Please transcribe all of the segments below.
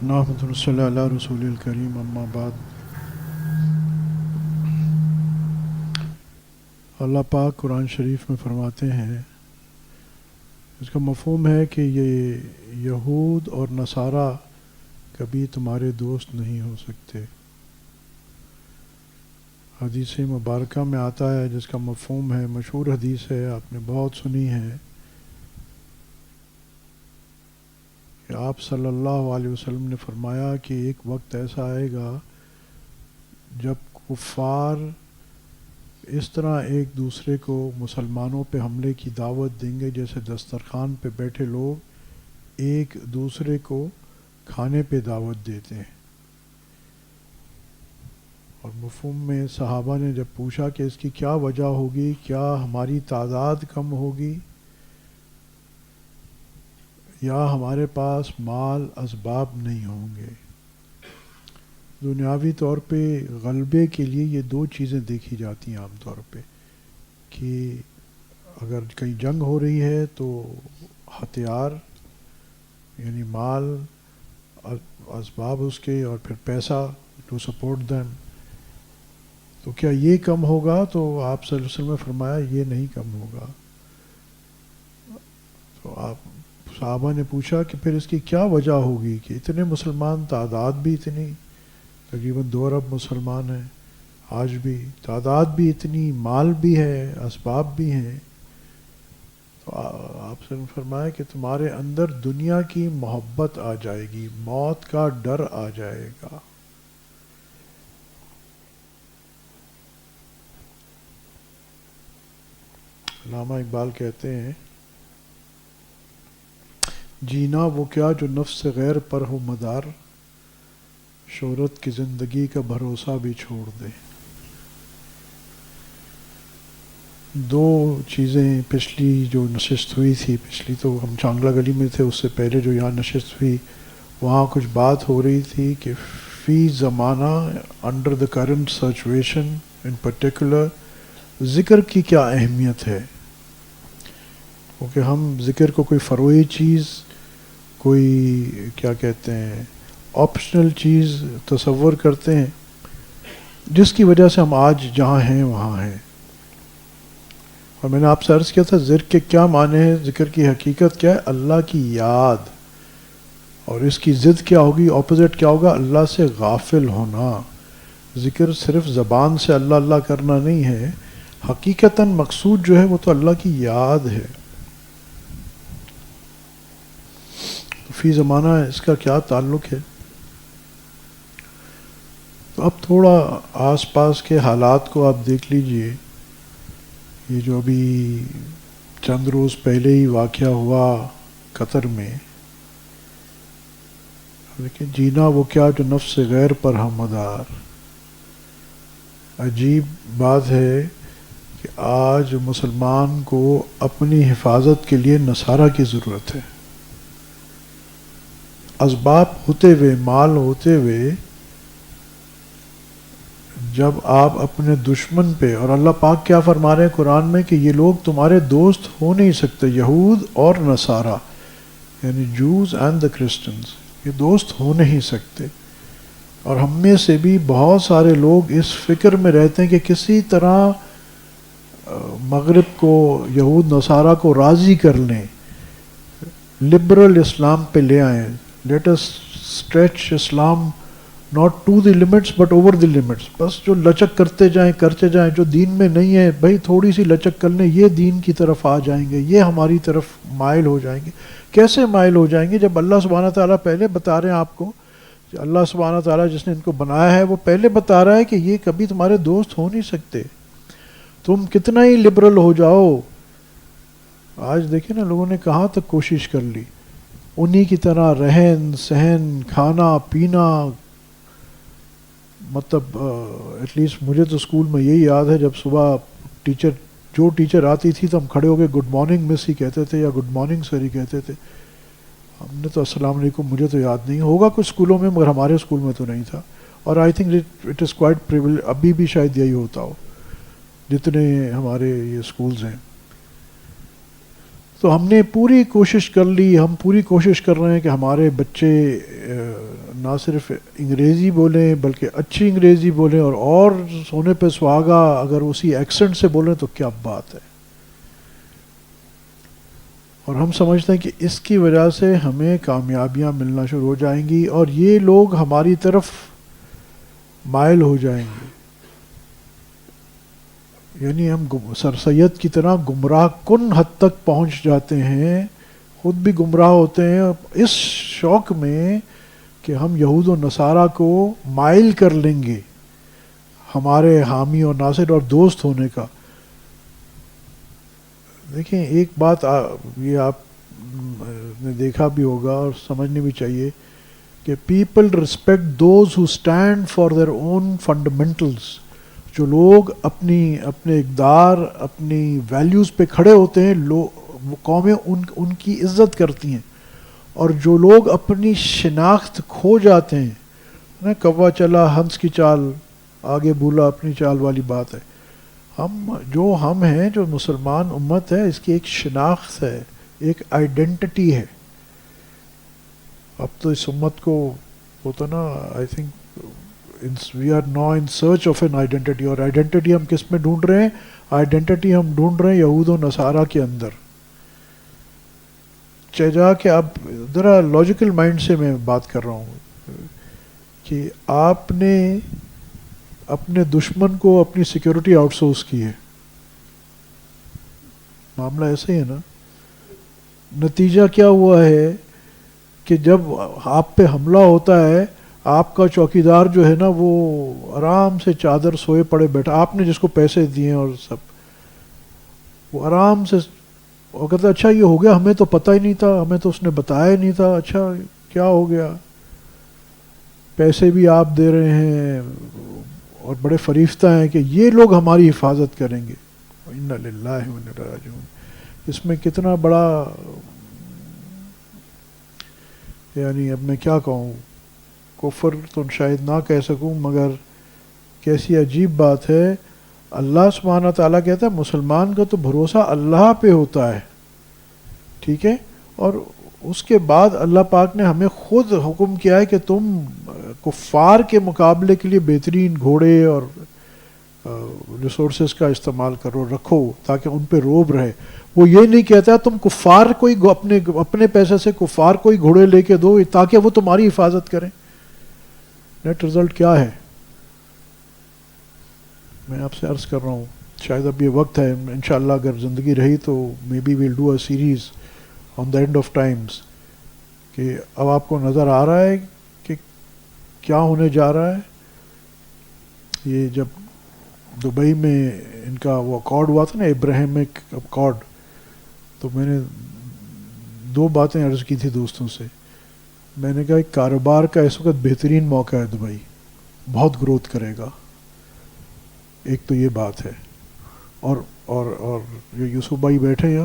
نحمد صلی اللہ رسول الکریم اما بعد. اللہ پاک قرآن شریف میں فرماتے ہیں، اس کا مفہوم ہے کہ یہ یہود اور نصارہ کبھی تمہارے دوست نہیں ہو سکتے. حدیث مبارکہ میں آتا ہے جس کا مفہوم ہے، مشہور حدیث ہے، آپ نے بہت سنی ہے، کہ آپ صلی اللہ علیہ وسلم نے فرمایا کہ ایک وقت ایسا آئے گا جب کفار اس طرح ایک دوسرے کو مسلمانوں پہ حملے کی دعوت دیں گے جیسے دسترخوان پہ بیٹھے لوگ ایک دوسرے کو کھانے پہ دعوت دیتے ہیں. اور مفہوم میں صحابہ نے جب پوچھا کہ اس کی کیا وجہ ہوگی، کیا ہماری تعداد کم ہوگی یا ہمارے پاس مال اسباب نہیں ہوں گے. دنیاوی طور پہ غلبے کے لیے یہ دو چیزیں دیکھی جاتی ہیں عام طور پہ، کہ اگر کہیں جنگ ہو رہی ہے تو ہتھیار یعنی مال، اسباب اس کے، اور پھر پیسہ ٹو سپورٹ دیم. تو کیا یہ کم ہوگا؟ تو آپ صلی اللہ علیہ وسلم نے فرمایا یہ نہیں کم ہوگا. تو آپ صحابہ نے پوچھا کہ پھر اس کی کیا وجہ ہوگی کہ اتنے مسلمان، تعداد بھی اتنی، تقریباً 2 ارب مسلمان ہیں آج بھی، تعداد بھی اتنی، مال بھی ہے، اسباب بھی ہیں. تو آپ سے فرمایا کہ تمہارے اندر دنیا کی محبت آ جائے گی، موت کا ڈر آ جائے گا. علامہ اقبال کہتے ہیں، جینا وہ کیا جو نفس غیر پر ہو مدار، شہرت کی زندگی کا بھروسہ بھی چھوڑ دے. دو چیزیں پچھلی جو نشست ہوئی تھی، پچھلی تو ہم چانگلہ گلی میں تھے، اس سے پہلے جو یہاں نشست ہوئی وہاں کچھ بات ہو رہی تھی کہ فی زمانہ under the current situation in particular ذکر کی کیا اہمیت ہے. کیونکہ ہم ذکر کو کوئی فروعی چیز، کوئی کیا کہتے ہیں آپشنل چیز تصور کرتے ہیں، جس کی وجہ سے ہم آج جہاں ہیں وہاں ہیں. اور میں نے آپ سے عرض کیا تھا ذکر کے کیا معنی ہے، ذکر کی حقیقت کیا ہے؟ اللہ کی یاد. اور اس کی ضد کیا ہوگی، اپوزٹ کیا ہوگا؟ اللہ سے غافل ہونا. ذکر صرف زبان سے اللہ اللہ کرنا نہیں ہے، حقیقتاً مقصود جو ہے وہ تو اللہ کی یاد ہے. فی زمانہ اس کا کیا تعلق ہے؟ تو اب تھوڑا آس پاس کے حالات کو آپ دیکھ لیجئے. یہ جو ابھی چند روز پہلے ہی واقعہ ہوا قطر میں، لیکن جینا وہ کیا جو نفس غیر پر ہم مدار. عجیب بات ہے کہ آج مسلمان کو اپنی حفاظت کے لیے نصارہ کی ضرورت ہے. اسباب ہوتے ہوئے، مال ہوتے ہوئے، جب آپ اپنے دشمن پہ، اور اللہ پاک کیا فرما رہے ہیں قرآن میں کہ یہ لوگ تمہارے دوست ہو نہیں سکتے، یہود اور نصارہ یعنی جوز اینڈ دا کرسچنز، یہ دوست ہو نہیں سکتے. اور ہم میں سے بھی بہت سارے لوگ اس فکر میں رہتے ہیں کہ کسی طرح مغرب کو، یہود نصارہ کو راضی کر لیں، لبرل اسلام پہ لے آئیں. Let us stretch Islam not to the limits but over the limits. بس جو لچک کرتے جائیں، جو دین میں نہیں ہے بھائی تھوڑی سی لچک کر لیں، یہ دین کی طرف آ جائیں گے، یہ ہماری طرف مائل ہو جائیں گے. کیسے مائل ہو جائیں گے جب اللہ سبحانہ تعالیٰ پہلے بتا رہے ہیں آپ کو، اللہ سبحانہ تعالیٰ جس نے ان کو بنایا ہے وہ پہلے بتا رہا ہے کہ یہ کبھی تمہارے دوست ہو نہیں سکتے. تم کتنا ہی لبرل ہو جاؤ. آج دیکھیں نا لوگوں نے کہاں تک کوشش کر لی، انہی کی طرح رہن سہن، کھانا پینا. مطلب ایٹ لیسٹ مجھے تو اسکول میں یہی یاد ہے، جب صبح جو ٹیچر آتی تھی تو ہم کھڑے ہو کے گڈ مارننگ مس ہی کہتے تھے یا گڈ مارننگ سر ہی کہتے تھے. ہم نے تو السلام علیکم، مجھے تو یاد نہیں، ہوگا کچھ اسکولوں میں مگر ہمارے اسکول میں تو نہیں تھا. اور I think it is quite privilege, ابھی بھی شاید یہی ہوتا ہو جتنے ہمارے یہ اسکولز ہیں. تو ہم نے پوری کوشش کر لی، ہم پوری کوشش کر رہے ہیں کہ ہمارے بچے نہ صرف انگریزی بولیں بلکہ اچھی انگریزی بولیں، اور سونے پہ سہاگا اگر اسی ایکسنٹ سے بولیں تو کیا بات ہے. اور ہم سمجھتے ہیں کہ اس کی وجہ سے ہمیں کامیابیاں ملنا شروع ہو جائیں گی اور یہ لوگ ہماری طرف مائل ہو جائیں گے. یعنی ہم سر سید کی طرح گمراہ کن حد تک پہنچ جاتے ہیں، خود بھی گمراہ ہوتے ہیں اس شوق میں کہ ہم یہود و نصارہ کو مائل کر لیں گے ہمارے حامی اور ناصر اور دوست ہونے کا. دیکھیں ایک بات یہ آپ نے دیکھا بھی ہوگا اور سمجھنی بھی چاہیے کہ people respect those who stand for their own fundamentals. جو لوگ اپنے اقدار، اپنی ویلیوز پہ کھڑے ہوتے ہیں، قومیں ان کی عزت کرتی ہیں. اور جو لوگ اپنی شناخت کھو جاتے ہیں نا، کوا چلا ہنس کی چال آگے بولا اپنی چال والی بات ہے. ہم ہیں جو مسلمان امت ہے، اس کی ایک شناخت ہے، ایک آئیڈینٹی ہے. اب تو اس امت کو ہوتا نا، I think we are now in search of an identity. اور آئیڈینٹی ہم کس میں ڈھونڈ رہے ہیں؟ آئیڈینٹی ہم ڈھونڈ رہے ہیں یہود و نصارہ کے اندر. جا کے اب ذرا لاجیکل مائنڈ سے میں بات کر رہا ہوں کہ آپ نے اپنے دشمن کو اپنی سیکیورٹی آؤٹ سورس کی ہے. معاملہ ایسے ہی ہے نا. نتیجہ کیا ہوا ہے کہ جب آپ پہ حملہ ہوتا ہے، آپ کا چوکیدار جو ہے نا وہ آرام سے چادر سوئے پڑے بیٹھا، آپ نے جس کو پیسے دیے اور سب، وہ آرام سے وہ کہتا اچھا یہ ہو گیا، ہمیں تو پتہ ہی نہیں تھا، ہمیں تو اس نے بتایا ہی نہیں تھا. اچھا کیا ہو گیا؟ پیسے بھی آپ دے رہے ہیں اور بڑے فریفتہ ہیں کہ یہ لوگ ہماری حفاظت کریں گے. انا للہ و انا الیہ راجعون. اس میں کتنا بڑا، یعنی اب میں کیا کہوں، کفر تو شاید نہ کہہ سکوں، مگر کیسی عجیب بات ہے. اللہ سبحانہ تعالیٰ کہتا ہے مسلمان کا تو بھروسہ اللہ پہ ہوتا ہے، ٹھیک ہے، اور اس کے بعد اللہ پاک نے ہمیں خود حکم کیا ہے کہ تم کفار کے مقابلے کے لیے بہترین گھوڑے اور ریسورسز کا استعمال کرو، رکھو تاکہ ان پہ روب رہے. وہ یہ نہیں کہتا تم کفار کوئی اپنے پیسے سے کفار کوئی گھوڑے لے کے دو تاکہ وہ تمہاری حفاظت کریں. نیٹ رزلٹ کیا ہے؟ میں آپ سے عرض کر رہا ہوں، شاید اب یہ وقت ہے، انشاءاللہ اگر زندگی رہی تو maybe we'll do a series on the end of times, کہ اب آپ کو نظر آ رہا ہے کہ کیا ہونے جا رہا ہے. یہ جب دبئی میں ان کا وہ اکارڈ ہوا تھا نا، ابراہیمک اکارڈ، تو میں نے دو باتیں عرض کی تھی دوستوں سے. میں نے کہا ایک کاروبار کا اس وقت بہترین موقع ہے، دبئی بہت گروتھ کرے گا. ایک تو یہ بات ہے. اور جو یوسف بھائی بیٹھے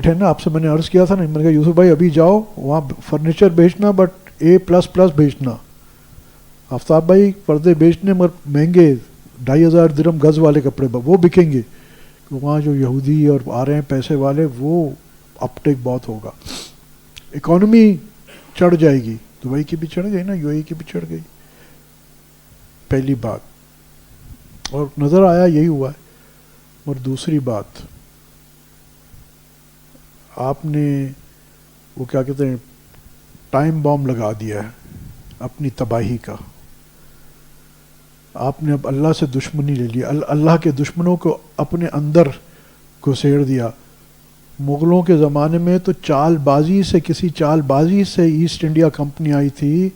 نا، آپ سے میں نے عرض کیا تھا نا، میں نے کہا یوسف بھائی ابھی جاؤ وہاں فرنیچر بیچنا، بٹ A++ بیچنا. آفتاب بھائی پردے بیچنے مگر مہنگے، 2500 درہم گز والے کپڑے وہ بکیں گے. وہاں جو یہودی اور آ رہے ہیں پیسے والے، وہ اپ ٹیک بہت ہوگا، اکانومی چڑھ جائے گی. دبئی کی بھی چڑھ گئی نا، UAE کی بھی چڑھ گئی. پہلی بات، اور نظر آیا یہی ہوا ہے. اور دوسری بات، آپ نے وہ کیا کہتے ہیں ٹائم بام لگا دیا ہے اپنی تباہی کا. آپ نے اب اللہ سے دشمنی لے لی، اللہ کے دشمنوں کو اپنے اندر گھسیڑ دیا. مغلوں کے زمانے میں تو کسی چال بازی سے ایسٹ انڈیا کمپنی آئی تھی.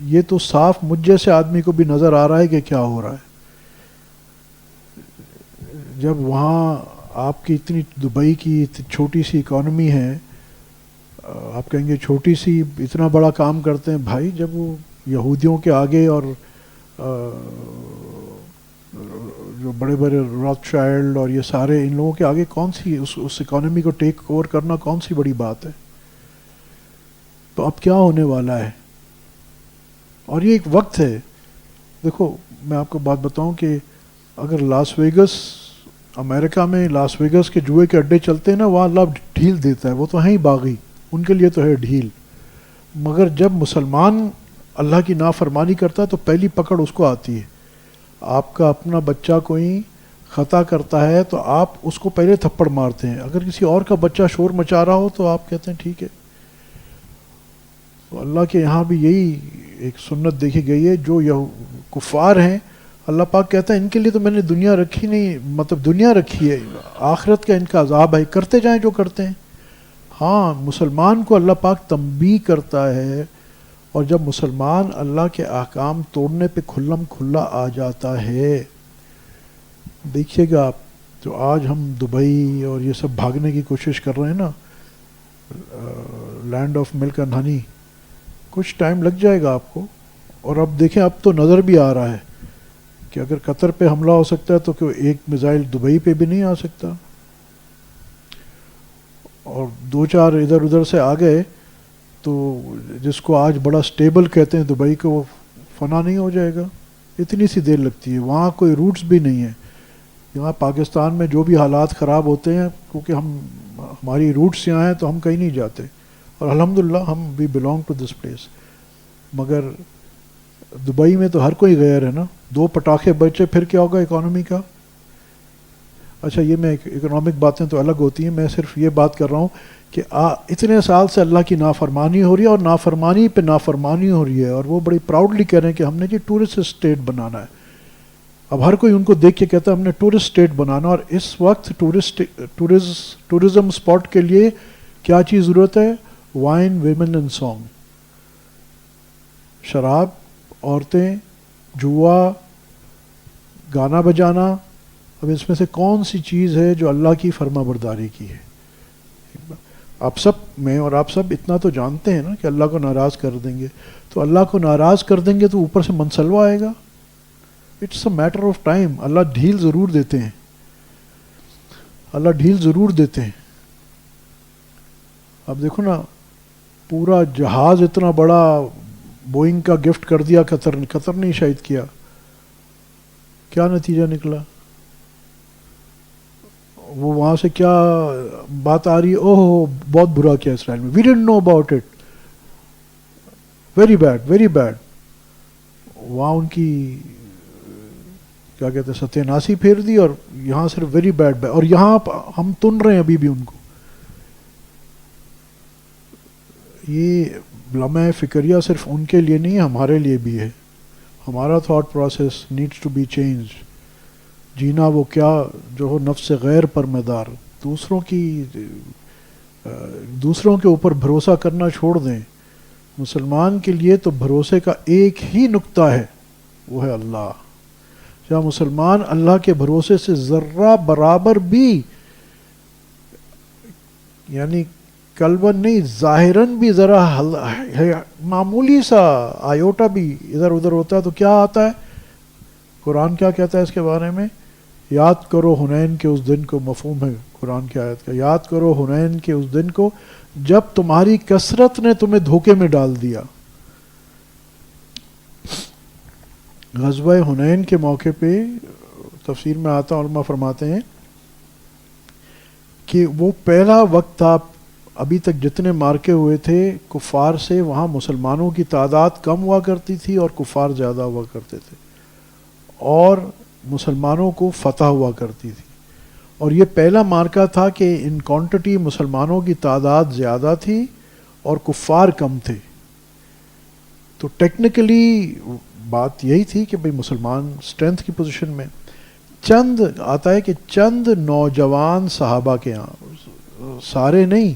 یہ تو صاف مجھ جیسے آدمی کو بھی نظر آ رہا ہے کہ کیا ہو رہا ہے. جب وہاں آپ کی اتنی دبئی کی چھوٹی سی اکانومی ہے، آپ کہیں گے چھوٹی سی، اتنا بڑا کام کرتے ہیں. بھائی جب وہ یہودیوں کے آگے اور جو بڑے بڑے راک چائلڈ اور یہ سارے ان لوگوں کے آگے کون سی اس اکانومی کو ٹیک اوور کرنا کون سی بڑی بات ہے. تو اب کیا ہونے والا ہے؟ اور یہ ایک وقت ہے. دیکھو میں آپ کو بات بتاؤں کہ اگر لاس ویگس، امریکہ میں لاس ویگس کے جوئے کے اڈے چلتے ہیں نا، وہاں اللہ ڈھیل دیتا ہے، وہ تو ہیں ہی باغی، ان کے لیے تو ہے ڈھیل. مگر جب مسلمان اللہ کی نافرمانی کرتا ہے تو پہلی پکڑ اس کو آتی ہے. آپ کا اپنا بچہ کوئی خطا کرتا ہے تو آپ اس کو پہلے تھپڑ مارتے ہیں، اگر کسی اور کا بچہ شور مچا رہا ہو تو آپ کہتے ہیں ٹھیک ہے. تو اللہ کے یہاں بھی یہی ایک سنت دیکھی گئی ہے. جو کفار ہیں اللہ پاک کہتا ہے ان کے لیے تو میں نے دنیا رکھی نہیں، مطلب دنیا رکھی ہے، آخرت کا ان کا عذاب ہے، کرتے جائیں جو کرتے ہیں. ہاں مسلمان کو اللہ پاک تنبیہ کرتا ہے، اور جب مسلمان اللہ کے احکام توڑنے پہ کھلم کھلا آ جاتا ہے. دیکھیے گا آپ، جو آج ہم دبئی اور یہ سب بھاگنے کی کوشش کر رہے ہیں نا، land of milk and honey, کچھ ٹائم لگ جائے گا آپ کو. اور اب دیکھیں اب تو نظر بھی آ رہا ہے کہ اگر قطر پہ حملہ ہو سکتا ہے تو کہ ایک میزائل دبئی پہ بھی نہیں آ سکتا، اور دو چار ادھر ادھر سے آ گئے تو جس کو آج بڑا سٹیبل کہتے ہیں دبئی کو، وہ فنا نہیں ہو جائے گا. اتنی سی دیر لگتی ہے، وہاں کوئی روٹس بھی نہیں ہیں. یہاں پاکستان میں جو بھی حالات خراب ہوتے ہیں کیونکہ ہماری روٹس یہاں ہیں تو ہم کہیں نہیں جاتے، اور الحمدللہ ہم we belong to this place. مگر دبئی میں تو ہر کوئی غیر ہے نا. 2 پٹاخے بچے پھر کیا ہوگا اکانومی کا. اچھا یہ میں اکنامک باتیں تو الگ ہوتی ہیں، میں صرف یہ بات کر رہا ہوں کہ اتنے سال سے اللہ کی نافرمانی ہو رہی ہے، اور نافرمانی پہ نافرمانی ہو رہی ہے، اور وہ بڑی پراؤڈلی کہہ رہے ہیں کہ ہم نے جی ٹورسٹ اسٹیٹ بنانا ہے. اب ہر کوئی ان کو دیکھ کے کہتا ہے ہم نے ٹورسٹ اسٹیٹ بنانا. اور اس وقت ٹورزم اسپاٹ کے لیے کیا چیز ضرورت ہے؟ وائن، ویمن اینڈ سانگ. شراب، عورتیں، جوا، گانا بجانا. اب اس میں سے کون سی چیز ہے جو اللہ کی فرما برداری کی ہے؟ آپ سب، میں اور آپ سب اتنا تو جانتے ہیں نا کہ اللہ کو ناراض کر دیں گے. تو اللہ کو ناراض کر دیں گے تو اوپر سے منسلوہ آئے گا. It's a matter of time. اللہ ڈھیل ضرور دیتے ہیں، اللہ ڈھیل ضرور دیتے ہیں. اب دیکھو نا، پورا جہاز اتنا بڑا بوئنگ کا گفٹ کر دیا قطر نے، قطر نے شہید کیا. کیا نتیجہ نکلا؟ وہ وہاں سے کیا بات آ رہی ہے؟ اوہ بہت برا کیا اسرائیل میں، we didn't know about it, very bad very bad. وہاں ان کی کیا کہتے ہیں ستیہ ناسی پھیر دی، اور یہاں صرف ویری بیڈ. اور یہاں ہم تن رہے ہیں ابھی بھی ان کو. یہ لمحہ فکریہ صرف ان کے لیے نہیں ہے، ہمارے لیے بھی ہے. ہمارا thought process needs to be change. جینا وہ کیا جو ہو نفس غیر پر مدار. دوسروں کے اوپر بھروسہ کرنا چھوڑ دیں. مسلمان کے لیے تو بھروسے کا ایک ہی نقطہ ہے، وہ ہے اللہ. جہاں مسلمان اللہ کے بھروسے سے ذرہ برابر بھی، یعنی قلباً نہیں ظاہراً بھی ذرا معمولی سا آیوٹا بھی ادھر ادھر ہوتا ہے تو کیا آتا ہے؟ قرآن کیا کہتا ہے اس کے بارے میں؟ یاد کرو حنین کے اس دن کو. مفہوم ہے قرآن کی آیت کا، یاد کرو حنین کے اس دن کو جب تمہاری کثرت نے تمہیں دھوکے میں ڈال دیا. غزوہ حنین کے موقع پہ تفسیر میں آتا، علماء فرماتے ہیں کہ وہ پہلا وقت تھا، ابھی تک جتنے مارکے ہوئے تھے کفار سے، وہاں مسلمانوں کی تعداد کم ہوا کرتی تھی اور کفار زیادہ ہوا کرتے تھے، اور مسلمانوں کو فتح ہوا کرتی تھی. اور یہ پہلا مارکہ تھا کہ ان کوانٹٹی مسلمانوں کی تعداد زیادہ تھی اور کفار کم تھے. تو ٹیکنیکلی بات یہی تھی کہ بھئی مسلمان اسٹرینتھ کی پوزیشن میں. چند آتا ہے کہ چند نوجوان صحابہ کے ہاں، سارے نہیں،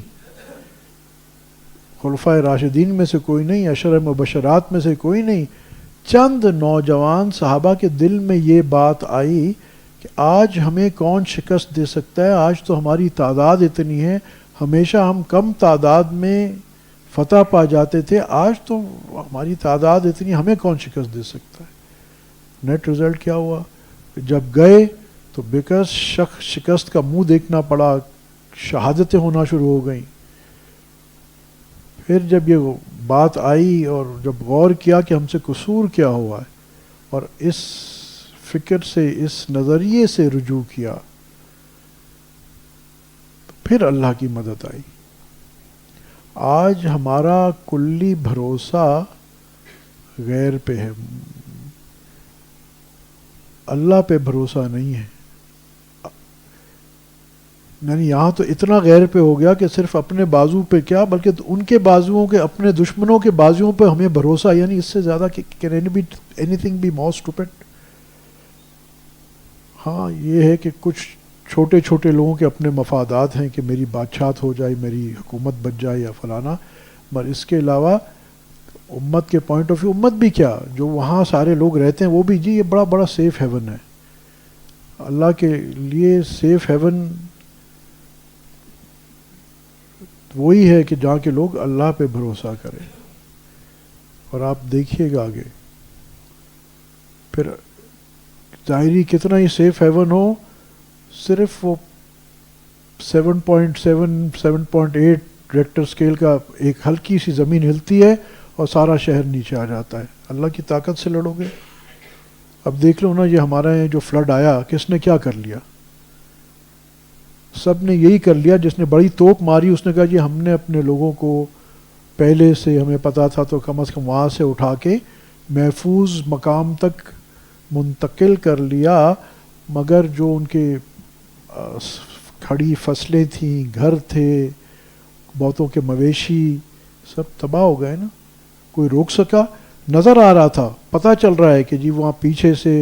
خلفائے راشدین میں سے کوئی نہیں، عشرہ مبشرات میں سے کوئی نہیں، چند نوجوان صحابہ کے دل میں یہ بات آئی کہ آج ہمیں کون شکست دے سکتا ہے؟ آج تو ہماری تعداد اتنی ہے، ہمیشہ ہم کم تعداد میں فتح پا جاتے تھے، آج تو ہماری تعداد اتنی، ہمیں کون شکست دے سکتا ہے؟ نیٹ رزلٹ کیا ہوا؟ جب گئے تو بیکس شکست کا منہ دیکھنا پڑا، شہادتیں ہونا شروع ہو گئیں. پھر جب یہ بات آئی اور جب غور کیا کہ ہم سے قصور کیا ہوا ہے، اور اس فکر سے، اس نظریے سے رجوع کیا، پھر اللہ کی مدد آئی. آج ہمارا کلی بھروسہ غیر پہ ہے، اللہ پہ بھروسہ نہیں ہے. یعنی یہاں تو اتنا غیر پہ ہو گیا کہ صرف اپنے بازو پہ کیا بلکہ ان کے بازوؤں کے، اپنے دشمنوں کے بازوؤں پہ ہمیں بھروسہ. یعنی اس سے زیادہ can be anything be more stupid. ہاں یہ ہے کہ کچھ چھوٹے چھوٹے لوگوں کے اپنے مفادات ہیں کہ میری بادشاہت ہو جائے، میری حکومت بچ جائے یا فلانا، مگر اس کے علاوہ امت کے پوائنٹ آف ویو، امت بھی کیا جو وہاں سارے لوگ رہتے ہیں وہ بھی، جی یہ بڑا بڑا سیف ہیون ہے. اللہ کے لیے سیف ہیون وہی ہے کہ جہاں کے لوگ اللہ پہ بھروسہ کریں. اور آپ دیکھیے گا آگے پھر ظاہری کتنا ہی سیف ہیون ہو، صرف وہ 7.7 7.8 ریکٹر اسکیل کا ایک ہلکی سی زمین ہلتی ہے اور سارا شہر نیچے آ جاتا ہے. اللہ کی طاقت سے لڑو گے. اب دیکھ لو نا، یہ ہمارے یہاں جو فلڈ آیا کس نے کیا کر لیا؟ سب نے یہی کر لیا. جس نے بڑی توپ ماری اس نے کہا جی ہم نے اپنے لوگوں کو پہلے سے ہمیں پتا تھا تو کم از کم وہاں سے اٹھا کے محفوظ مقام تک منتقل کر لیا. مگر جو ان کے کھڑی فصلیں تھیں، گھر تھے، بہتوں کے مویشی، سب تباہ ہو گئے نا. کوئی روک سکا؟ نظر آ رہا تھا، پتہ چل رہا ہے کہ جی وہاں پیچھے سے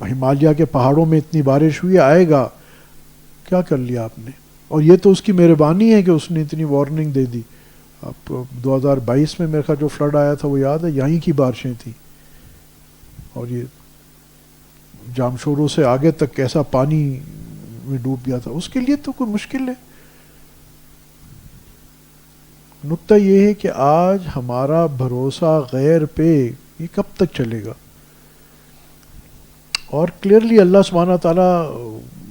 ہمالیہ کے پہاڑوں میں اتنی بارش ہوئی، آئے گا. کیا کر لیا آپ نے؟ اور یہ تو اس کی مہربانی ہے کہ اس نے اتنی وارننگ دے دی. اب 2022 میں میرے خیال جو فلڈ آیا تھا وہ یاد ہے، یہیں کی بارشیں تھیں. اور یہ جامشوروں سے آگے تک کیسا پانی میں ڈوب گیا تھا. اس کے لیے تو کوئی مشکل ہے. نقطہ یہ ہے کہ آج ہمارا بھروسہ غیر پہ یہ کب تک چلے گا؟ اور کلیئرلی اللہ سبحانہ تعالیٰ،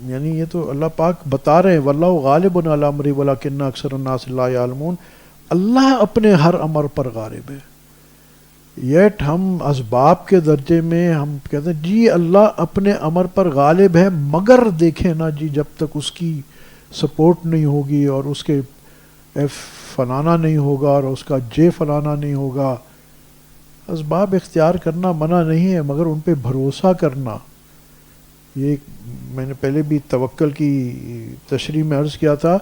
یعنی یہ تو اللہ پاک بتا رہے ہیں واللہ غالب علی امرہ ولکن اکثر الناس لا یعلمون. اللہ اپنے ہر امر پر غالب ہے. یٹ ہم اسباب کے درجے میں ہم کہتے ہیں جی اللہ اپنے امر پر غالب ہے، مگر دیکھیں نا جی جب تک اس کی سپورٹ نہیں ہوگی اور اس کے ایف فلانا نہیں ہوگا اور اس کا جے فلانا نہیں ہوگا. اسباب اختیار کرنا منع نہیں ہے، مگر ان پہ بھروسہ کرنا. یہ میں نے پہلے بھی توکل کی تشریح میں عرض کیا تھا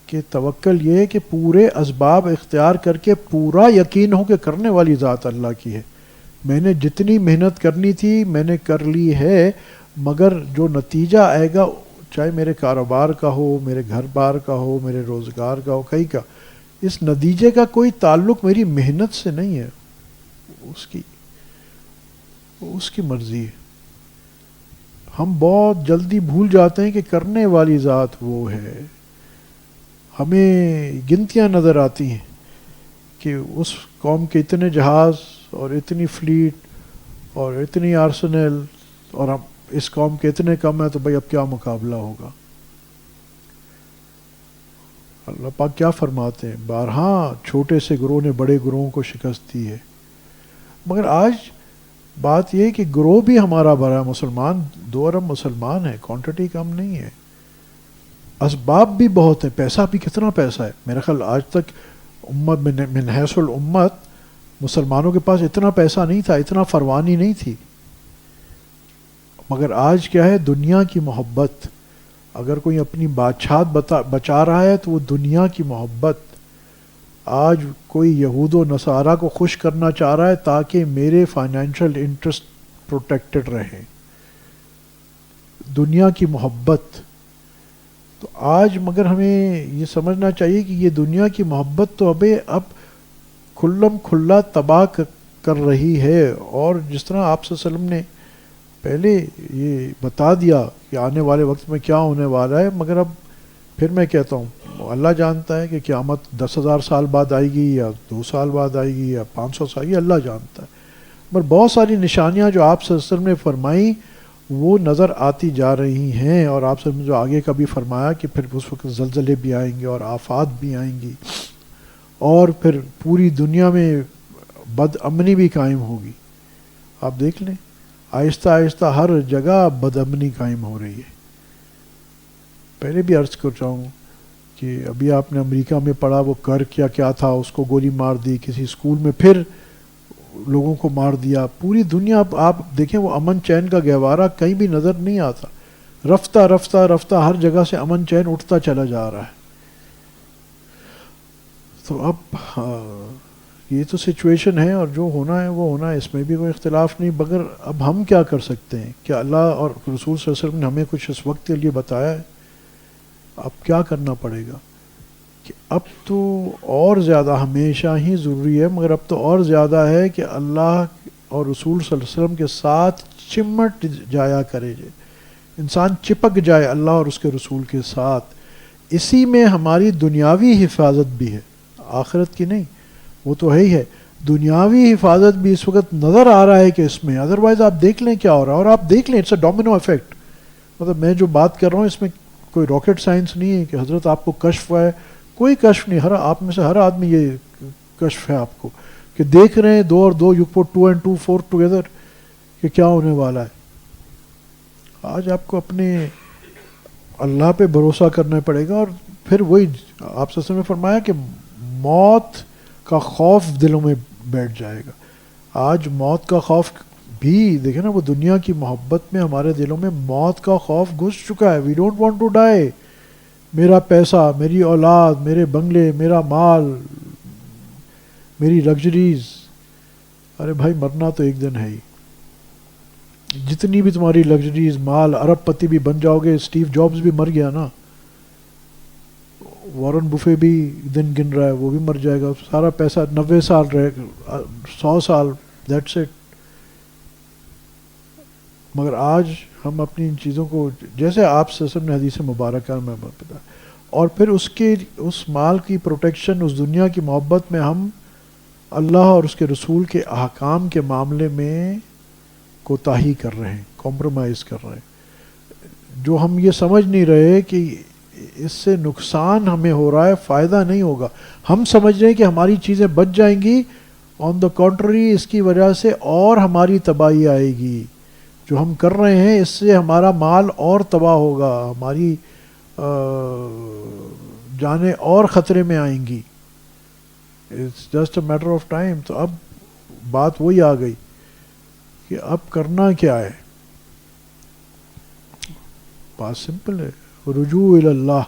کہ توکل یہ ہے کہ پورے اسباب اختیار کر کے پورا یقین ہو کہ کرنے والی ذات اللہ کی ہے. میں نے جتنی محنت کرنی تھی میں نے کر لی ہے، مگر جو نتیجہ آئے گا چاہے میرے کاروبار کا ہو، میرے گھر بار کا ہو، میرے روزگار کا ہو، کہیں کا، اس نتیجے کا کوئی تعلق میری محنت سے نہیں ہے، اس کی مرضی ہے. ہم بہت جلدی بھول جاتے ہیں کہ کرنے والی ذات وہ ہے. ہمیں گنتیاں نظر آتی ہیں کہ اس قوم کے اتنے جہاز اور اتنی فلیٹ اور اتنی آرسنل، اور ہم اس قوم کے اتنے کم ہیں، تو بھئی اب کیا مقابلہ ہوگا؟ اللہ پاک کیا فرماتے ہیں؟ بارہا چھوٹے سے گروہ نے بڑے گروہوں کو شکست دی ہے. مگر آج بات یہ ہے کہ گروہ بھی ہمارا بڑا، مسلمان 2 ارب مسلمان ہیں، کوانٹٹی کم نہیں ہے. اسباب بھی بہت ہیں، پیسہ بھی کتنا پیسہ ہے. میرا خیال آج تک امت من حیث الامت مسلمانوں کے پاس اتنا پیسہ نہیں تھا، اتنا فروانی نہیں تھی. مگر آج کیا ہے؟ دنیا کی محبت. اگر کوئی اپنی بادشاہت بچا رہا ہے تو وہ دنیا کی محبت. آج کوئی یہود و نصارہ کو خوش کرنا چاہ رہا ہے تاکہ میرے فائنینشل انٹرسٹ پروٹیکٹڈ رہیں، دنیا کی محبت. تو آج مگر ہمیں یہ سمجھنا چاہیے کہ یہ دنیا کی محبت تو اب کھلم کھلا تباہ کر رہی ہے. اور جس طرح آپ صلی اللہ علیہ وسلم نے پہلے یہ بتا دیا کہ آنے والے وقت میں کیا ہونے والا ہے، مگر اب پھر میں کہتا ہوں اللہ جانتا ہے کہ قیامت 10,000 سال بعد آئے گی یا 2 سال بعد آئے گی یا 500 سال، یہ اللہ جانتا ہے. مگر بہت ساری نشانیاں جو آپ صلی اللہ علیہ وسلم نے فرمائیں وہ نظر آتی جا رہی ہیں. اور آپ سے جو آگے کا بھی فرمایا کہ پھر اس وقت زلزلے بھی آئیں گے اور آفات بھی آئیں گی، اور پھر پوری دنیا میں بد امنی بھی قائم ہوگی. آپ دیکھ لیں آہستہ آہستہ ہر جگہ بد امنی قائم ہو رہی ہے. پہلے بھی عرض کر رہا ہوں کہ ابھی آپ نے امریکہ میں پڑھا وہ کر کیا تھا، اس کو گولی مار دی، کسی اسکول میں پھر لوگوں کو مار دیا. پوری دنیا آپ دیکھیں وہ امن چین کا گہوارہ کہیں بھی نظر نہیں آتا. رفتہ رفتہ رفتہ ہر جگہ سے امن چین اٹھتا چلا جا رہا ہے. تو اب یہ تو سچویشن ہے، اور جو ہونا ہے وہ ہونا ہے، اس میں بھی کوئی اختلاف نہیں. مگر اب ہم کیا کر سکتے ہیں؟ کیا اللہ اور رسول صلی اللہ علیہ وسلم نے ہمیں کچھ اس وقت کے لیے بتایا ہے؟ اب کیا کرنا پڑے گا کہ اب تو اور زیادہ ہمیشہ ہی ضروری ہے، مگر اب تو اور زیادہ ہے کہ اللہ اور رسول صلی اللہ علیہ وسلم کے ساتھ چمٹ جایا کرے. انسان چپک جائے اللہ اور اس کے رسول کے ساتھ. اسی میں ہماری دنیاوی حفاظت بھی ہے، آخرت کی نہیں. وہ تو ہے ہی ہے، دنیاوی حفاظت بھی اس وقت نظر آ رہا ہے کہ اس میں. ادروائز آپ دیکھ لیں کیا ہو رہا ہے، اور آپ دیکھ لیں اٹس اے ڈومینو افیکٹ. مطلب میں جو بات کر رہا ہوں اس میں کوئی راکٹ سائنس نہیں ہے کہ حضرت آپ کو کشف ہوا ہے. کوئی کشف نہیں. آپ میں سے ہر آدمی یہ کشف ہے آپ کو کہ دیکھ رہے ہیں 2 اور 2 you put 2 and 2 4 together کہ کیا ہونے والا ہے. آج آپ کو اپنے اللہ پہ بھروسہ کرنا پڑے گا. اور پھر وہی آپ صلی اللہ علیہ وسلم نے فرمایا کہ موت کا خوف دلوں میں بیٹھ جائے گا. آج موت کا خوف بھی دیکھیں نا، وہ دنیا کی محبت میں ہمارے دلوں میں موت کا خوف گھس چکا ہے. We don't want to die. میرا پیسہ، میری اولاد، میرے بنگلے، میرا مال، میری لگژریز. ارے بھائی مرنا تو ایک دن ہے ہی. جتنی بھی تمہاری لگژریز، مال، ارب پتی بھی بن جاؤ گے. اسٹیو جابز بھی مر گیا نا، وارن بفے بھی دن گن رہا ہے، وہ بھی مر جائے گا. سارا پیسہ 90 سال رہے گا، 100 سال، دیٹس اٹ. مگر آج ہم اپنی ان چیزوں کو جیسے آپ صلی اللہ علیہ وسلم نے حدیث مبارکہ میں بتایا، اور پھر اس مال کی پروٹیکشن، اس دنیا کی محبت میں ہم اللہ اور اس کے رسول کے احکام کے معاملے میں کوتاہی کر رہے ہیں، کمپرومائز کر رہے ہیں. جو ہم یہ سمجھ نہیں رہے کہ اس سے نقصان ہمیں ہو رہا ہے، فائدہ نہیں ہوگا. ہم سمجھ رہے ہیں کہ ہماری چیزیں بچ جائیں گی. آن دا کنٹری اس کی وجہ سے اور ہماری تباہی آئے گی. جو ہم کر رہے ہیں اس سے ہمارا مال اور تباہ ہوگا، ہماری جانیں اور خطرے میں آئیں گی. It's just a matter of time. تو اب بات وہی آ گئی کہ اب کرنا کیا ہے. بات سمپل ہے، رجوع الی اللہ.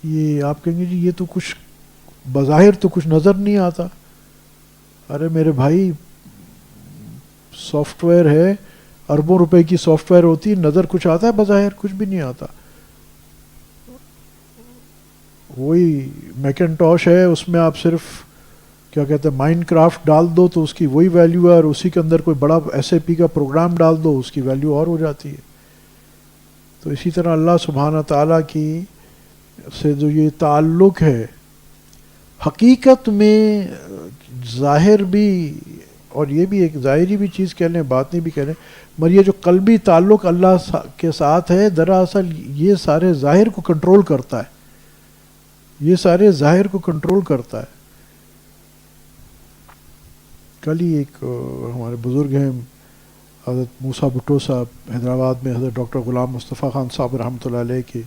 یہ آپ کہیں گے جی یہ تو کچھ بظاہر تو کچھ نظر نہیں آتا. ارے میرے بھائی سافٹ ویئر ہے، اربوں روپے کی سافٹ ویئر ہوتی ہے، نظر کچھ آتا ہے؟ بظاہر کچھ بھی نہیں آتا. وہی میکنٹاش ہے، اس میں آپ صرف کیا کہتے ہیں مائنڈ کرافٹ ڈال دو تو اس کی وہی ویلیو ہے، اور اسی کے اندر کوئی بڑا SAP کا پروگرام ڈال دو اس کی ویلیو اور ہو جاتی ہے. تو اسی طرح اللہ سبحانہ تعالیٰ کی سے جو یہ تعلق ہے، حقیقت میں ظاہر بھی، اور یہ بھی ایک ظاہری بھی چیز کہہ لیں، باطنی بھی کہہ لیں، مگر یہ جو قلبی تعلق اللہ کے ساتھ ہے، دراصل یہ سارے ظاہر کو کنٹرول کرتا ہے. یہ سارے ظاہر کو کنٹرول کرتا ہے. کل ہی ایک ہمارے بزرگ ہیں حضرت موسیٰ بھٹو صاحب، حیدرآباد میں حضرت ڈاکٹر غلام مصطفیٰ خان صاحب رحمۃ اللہ علیہ کے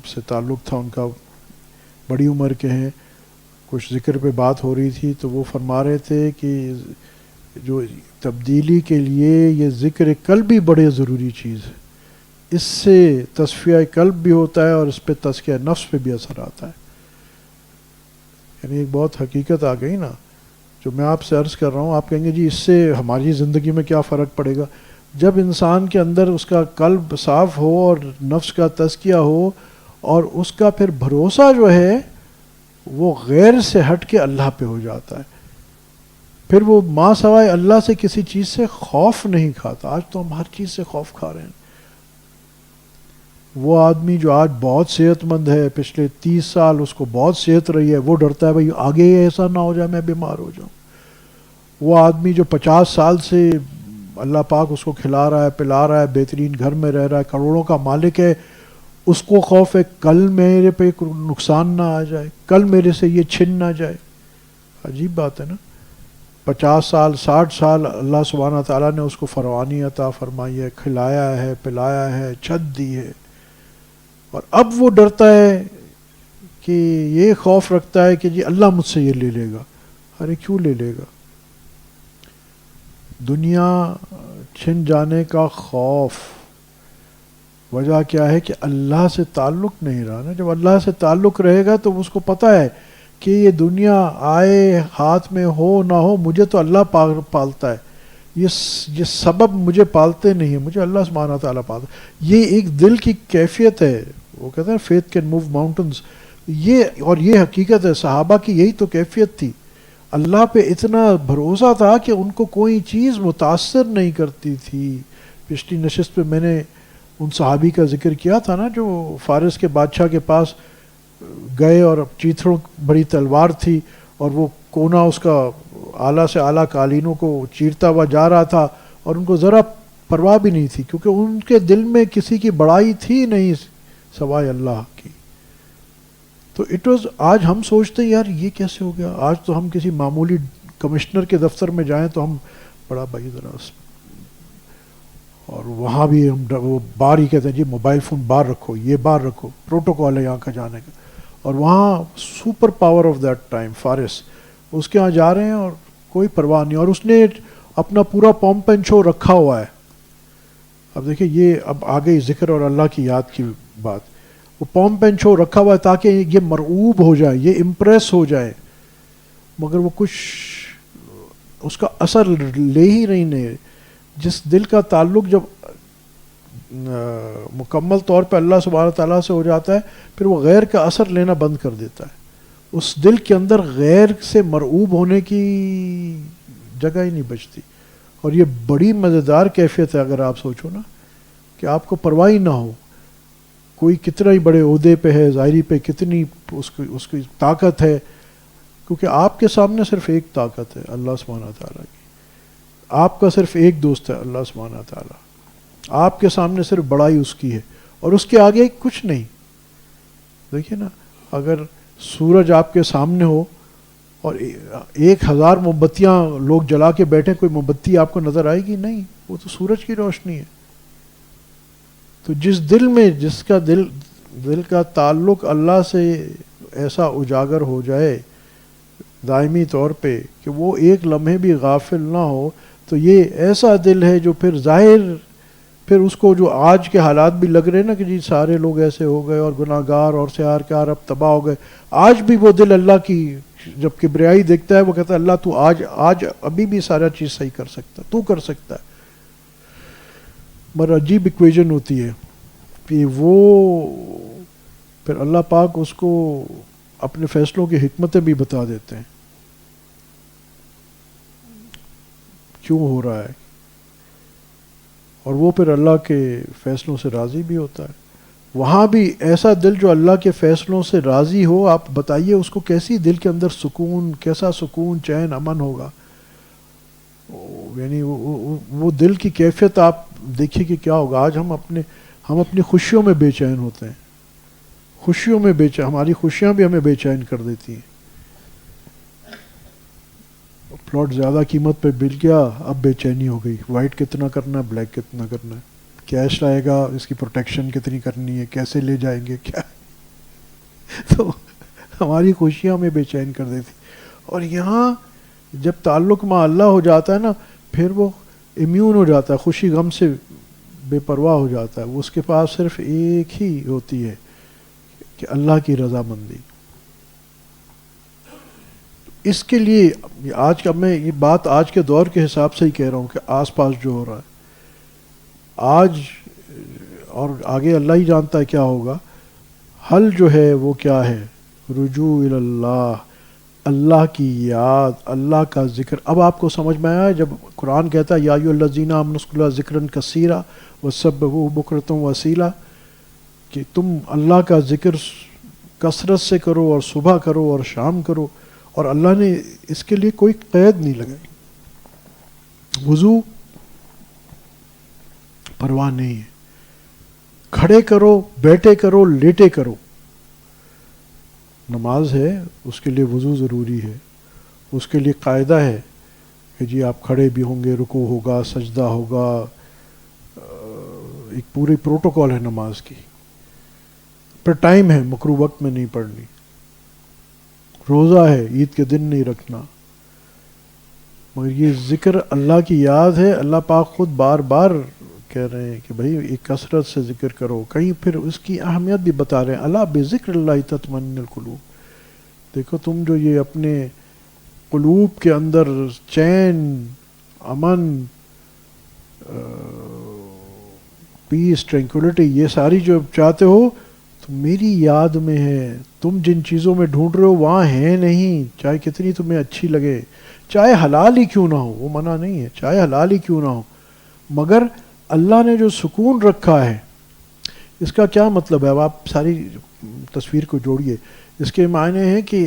سے تعلق تھا ان کا، بڑی عمر کے ہیں. کچھ ذکر پہ بات ہو رہی تھی تو وہ فرما رہے تھے کہ جو تبدیلی کے لیے یہ ذکر قلب بھی بڑے ضروری چیز ہے. اس سے تصفیہ قلب بھی ہوتا ہے اور اس پہ تزکیہ نفس پہ بھی اثر آتا ہے. یعنی ایک بہت حقیقت آ گئی نا جو میں آپ سے عرض کر رہا ہوں. آپ کہیں گے جی اس سے ہماری زندگی میں کیا فرق پڑے گا؟ جب انسان کے اندر اس کا قلب صاف ہو اور نفس کا تزکیہ ہو، اور اس کا پھر بھروسہ جو ہے وہ غیر سے ہٹ کے اللہ پہ ہو جاتا ہے. پھر وہ ماں سوائے اللہ سے کسی چیز سے خوف نہیں کھاتا. آج تو ہم ہر چیز سے خوف کھا رہے ہیں. وہ آدمی جو آج بہت صحت مند ہے، پچھلے 30 سال اس کو بہت صحت رہی ہے، وہ ڈرتا ہے بھائی آگے ایسا نہ ہو جائے میں بیمار ہو جاؤں. وہ آدمی جو 50 سال سے اللہ پاک اس کو کھلا رہا ہے، پلا رہا ہے، بہترین گھر میں رہ رہا ہے، کروڑوں کا مالک ہے، اس کو خوف ہے کل میرے پہ نقصان نہ آ جائے، کل میرے سے یہ چھن نہ جائے. عجیب بات ہے نا. 50 سال 60 سال اللہ سبحانہ تعالیٰ نے اس کو فراوانی عطا فرمائی ہے، کھلایا ہے، پلایا ہے، چھت دی ہے، اور اب وہ ڈرتا ہے کہ یہ خوف رکھتا ہے کہ جی اللہ مجھ سے یہ لے لے گا. ارے کیوں لے لے گا؟ دنیا چھن جانے کا خوف وجہ کیا ہے کہ اللہ سے تعلق نہیں رہا نا. جب اللہ سے تعلق رہے گا تو اس کو پتہ ہے کہ یہ دنیا آئے ہاتھ میں ہو نہ ہو مجھے تو اللہ پالتا ہے، یہ سبب مجھے پالتے نہیں ہیں، مجھے اللہ سبحانہ تعالیٰ پالتا ہے. یہ ایک دل کی کیفیت ہے. وہ کہتے ہیں فیتھ کین موو ماؤنٹنز. اور یہ حقیقت ہے، صحابہ کی یہی تو کیفیت تھی. اللہ پہ اتنا بھروسہ تھا کہ ان کو کوئی چیز متاثر نہیں کرتی تھی. پچھلی نشست پہ میں نے ان صحابی کا ذکر کیا تھا نا جو فارس کے بادشاہ کے پاس گئے اور چیتھڑوں بڑی تلوار تھی اور وہ کونا اس کا اعلیٰ سے اعلیٰ قالینوں کو چیرتا ہوا جا رہا تھا اور ان کو ذرا پرواہ بھی نہیں تھی کیونکہ ان کے دل میں کسی کی بڑائی تھی نہیں سوائے اللہ کی. تو اٹ واز. آج ہم سوچتے ہیں یار یہ کیسے ہو گیا. آج تو ہم کسی معمولی کمشنر کے دفتر میں جائیں تو ہم بڑا بھائی ذرا، اور وہاں بھی ہم وہ بار ہی کہتے ہیں جی موبائل فون باہر رکھو، یہ باہر رکھو، پروٹوکول ہے یہاں کا جانے کا. اور وہاں super power of that time فارس، اس کے ہاں جا رہے ہیں اور کوئی پرواہ نہیں. اور اس نے اپنا پورا پومپ اینڈ شو رکھا ہوا ہے. اب دیکھیں یہ اب آ گئی ذکر اور اللہ کی یاد کی بات. وہ پومپ اینڈ شو رکھا ہوا ہے تاکہ یہ مرعوب ہو جائے، یہ امپریس ہو جائے، مگر وہ کچھ اس کا اثر لے ہی نہیں. جس دل کا تعلق جب مکمل طور پہ اللہ سبحانہ تعالیٰ سے ہو جاتا ہے پھر وہ غیر کا اثر لینا بند کر دیتا ہے. اس دل کے اندر غیر سے مرعوب ہونے کی جگہ ہی نہیں بچتی. اور یہ بڑی مزیدار کیفیت ہے اگر آپ سوچو نا کہ آپ کو پرواہ نہ ہو کوئی کتنا ہی بڑے عہدے پہ ہے، ظاہری پہ کتنی اس کی طاقت ہے، کیونکہ آپ کے سامنے صرف ایک طاقت ہے اللہ سبحانہ تعالیٰ کی. آپ کا صرف ایک دوست ہے اللہ سبحانہ تعالیٰ. آپ کے سامنے صرف بڑائی اس کی ہے اور اس کے آگے کچھ نہیں. دیکھیے نا اگر سورج آپ کے سامنے ہو اور 1000 موم بتیاں لوگ جلا کے بیٹھے، کوئی موم بتی آپ کو نظر آئے گی؟ نہیں، وہ تو سورج کی روشنی ہے. تو جس دل میں جس کا دل کا تعلق اللہ سے ایسا اجاگر ہو جائے دائمی طور پہ کہ وہ ایک لمحے بھی غافل نہ ہو، تو یہ ایسا دل ہے جو پھر ظاہر پھر اس کو جو آج کے حالات بھی لگ رہے نا کہ جی سارے لوگ ایسے ہو گئے اور گناہ گار اور سیار کار اب تباہ ہو گئے، آج بھی وہ دل اللہ کی جب کبریائی دیکھتا ہے وہ کہتا ہے اللہ تو آج ابھی بھی سارا چیز صحیح کر سکتا، تو کر سکتا ہے. مگر عجیب ایکویژن ہوتی ہے کہ وہ پھر اللہ پاک اس کو اپنے فیصلوں کی حکمتیں بھی بتا دیتے ہیں کیوں ہو رہا ہے، اور وہ پھر اللہ کے فیصلوں سے راضی بھی ہوتا ہے. وہاں بھی ایسا دل جو اللہ کے فیصلوں سے راضی ہو، آپ بتائیے اس کو کیسی دل کے اندر سکون، کیسا سکون، چین، امن ہوگا. یعنی وہ دل کی کیفیت آپ دیکھیے کہ کیا ہوگا. آج ہم اپنی خوشیوں میں بے چین ہوتے ہیں، خوشیوں میں ہماری خوشیاں بھی ہمیں بے چین کر دیتی ہیں. پلاٹ زیادہ قیمت پہ مل گیا، اب بے چینی ہو گئی، وائٹ کتنا کرنا ہے، بلیک کتنا کرنا ہے، کیش لائے گا، اس کی پروٹیکشن کتنی کرنی ہے، کیسے لے جائیں گے، کیا. تو ہماری خوشیاں ہمیں بے چین کر دیتی. اور یہاں جب تعلق مع اللہ ہو جاتا ہے نا پھر وہ امیون ہو جاتا ہے، خوشی غم سے بے پرواہ ہو جاتا ہے. وہ اس کے پاس صرف ایک ہی ہوتی ہے کہ اللہ کی رضامندی. اس کے لیے آج کا میں یہ بات آج کے دور کے حساب سے ہی کہہ رہا ہوں کہ آس پاس جو ہو رہا ہے آج اور آگے اللہ ہی جانتا ہے کیا ہوگا. حل جو ہے وہ کیا ہے؟ رجوع الی اللہ، اللہ کی یاد، اللہ کا ذکر. اب آپ کو سمجھ میں آیا جب قرآن کہتا ہے یا ایھا الذین آمنوا اذکروا اللہ ذکرا کثیرا وسبحوہ بکرۃ واصیلا، کہ تم اللہ کا ذکر کثرت سے کرو اور صبح کرو اور شام کرو. اور اللہ نے اس کے لیے کوئی قید نہیں لگائی. وضو پرواہ نہیں ہے، کھڑے کرو، بیٹھے کرو، لیٹے کرو. نماز ہے اس کے لیے وضو ضروری ہے، اس کے لیے قاعدہ ہے کہ جی آپ کھڑے بھی ہوں گے، رکوع ہوگا، سجدہ ہوگا، ایک پوری پروٹوکول ہے نماز کی، پھر ٹائم ہے، مکروہ وقت میں نہیں پڑھنی، روزہ ہے، عید کے دن نہیں رکھنا، مگر یہ ذکر اللہ کی یاد ہے، اللہ پاک خود بار بار کہہ رہے ہیں کہ بھئی ایک کثرت سے ذکر کرو، کہیں پھر اس کی اہمیت بھی بتا رہے ہیں، الا بذکر اللہ تطمئن القلوب، دیکھو تم جو یہ اپنے قلوب کے اندر چین، امن، پیس، ٹرینکولیٹی، یہ ساری جو چاہتے ہو تو میری یاد میں ہے، تم جن چیزوں میں ڈھونڈ رہے ہو وہاں ہے نہیں، چاہے کتنی تمہیں اچھی لگے، چاہے حلال ہی کیوں نہ ہو، وہ منع نہیں ہے، چاہے حلال ہی کیوں نہ ہو، مگر اللہ نے جو سکون رکھا ہے، اس کا کیا مطلب ہے؟ اب آپ ساری تصویر کو جوڑیے، اس کے معنی ہے کہ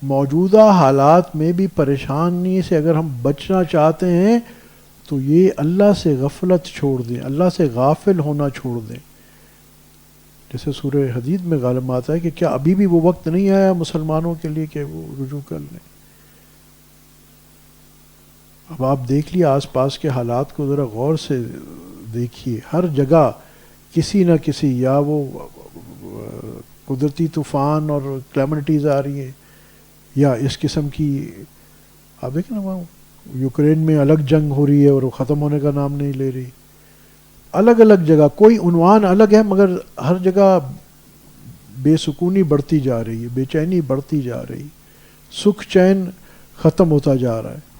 موجودہ حالات میں بھی پریشانی سے اگر ہم بچنا چاہتے ہیں تو یہ اللہ سے غفلت چھوڑ دیں، اللہ سے غافل ہونا چھوڑ دیں، جیسے سورہ حدید میں غالب آتا ہے کہ کیا ابھی بھی وہ وقت نہیں آیا مسلمانوں کے لیے کہ وہ رجوع کر لیں؟ اب آپ دیکھ لیے آس پاس کے حالات کو ذرا غور سے دیکھیے، ہر جگہ کسی نہ کسی، یا وہ قدرتی طوفان اور کلیمنٹیز آ رہی ہیں، یا اس قسم کی، آپ دیکھیں نا وہاں یوکرین میں الگ جنگ ہو رہی ہے اور وہ ختم ہونے کا نام نہیں لے رہی، الگ الگ جگہ کوئی عنوان الگ ہے مگر ہر جگہ بے سکونی بڑھتی جا رہی ہے، بے چینی بڑھتی جا رہی، سکھ چین ختم ہوتا جا رہا ہے۔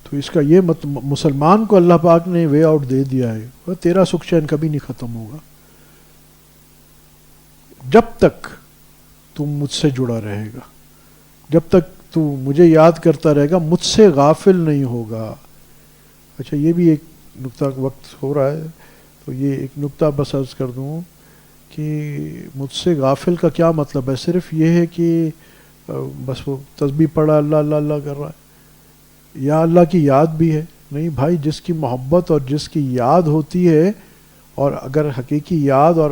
تو اس کا یہ مسلمان کو اللہ پاک نے وے آؤٹ دے دیا ہے، اور تیرا سکھ چین کبھی نہیں ختم ہوگا جب تک تم مجھ سے جڑا رہے گا، جب تک تو مجھے یاد کرتا رہے گا، مجھ سے غافل نہیں ہوگا۔ اچھا یہ بھی ایک نقطہ، وقت ہو رہا ہے تو یہ ایک نقطہ بس عرض کر دوں کہ مجھ سے غافل کا کیا مطلب ہے؟ صرف یہ ہے کہ بس وہ تسبیح پڑھا اللہ اللہ اللہ کر رہا ہے، یا اللہ کی یاد بھی ہے؟ نہیں بھائی، جس کی محبت اور جس کی یاد ہوتی ہے، اور اگر حقیقی یاد اور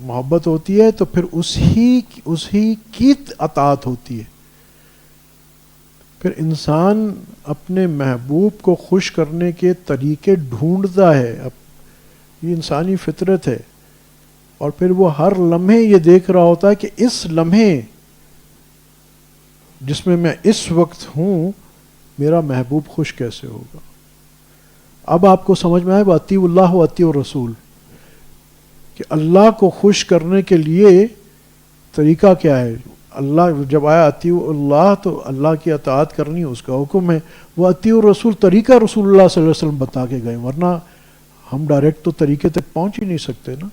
محبت ہوتی ہے تو پھر اسی کی اطاعت ہوتی ہے، پھر انسان اپنے محبوب کو خوش کرنے کے طریقے ڈھونڈتا ہے، یہ انسانی فطرت ہے، اور پھر وہ ہر لمحے یہ دیکھ رہا ہوتا ہے کہ اس لمحے جس میں اس وقت ہوں میرا محبوب خوش کیسے ہوگا۔ اب آپ کو سمجھ میں آئے اطیعوا اللہ و اطیعوا الرسول، کہ اللہ کو خوش کرنے کے لیے طریقہ کیا ہے؟ اللہ جب آیا اطیعوا اللہ تو اللہ کی اطاعت کرنی اس کا حکم ہے، وہ اطیعوا الرسول طریقہ رسول اللہ صلی اللہ علیہ وسلم بتا کے گئے، ورنہ ہم ڈائریکٹ تو طریقے تک پہنچ ہی نہیں سکتے نا۔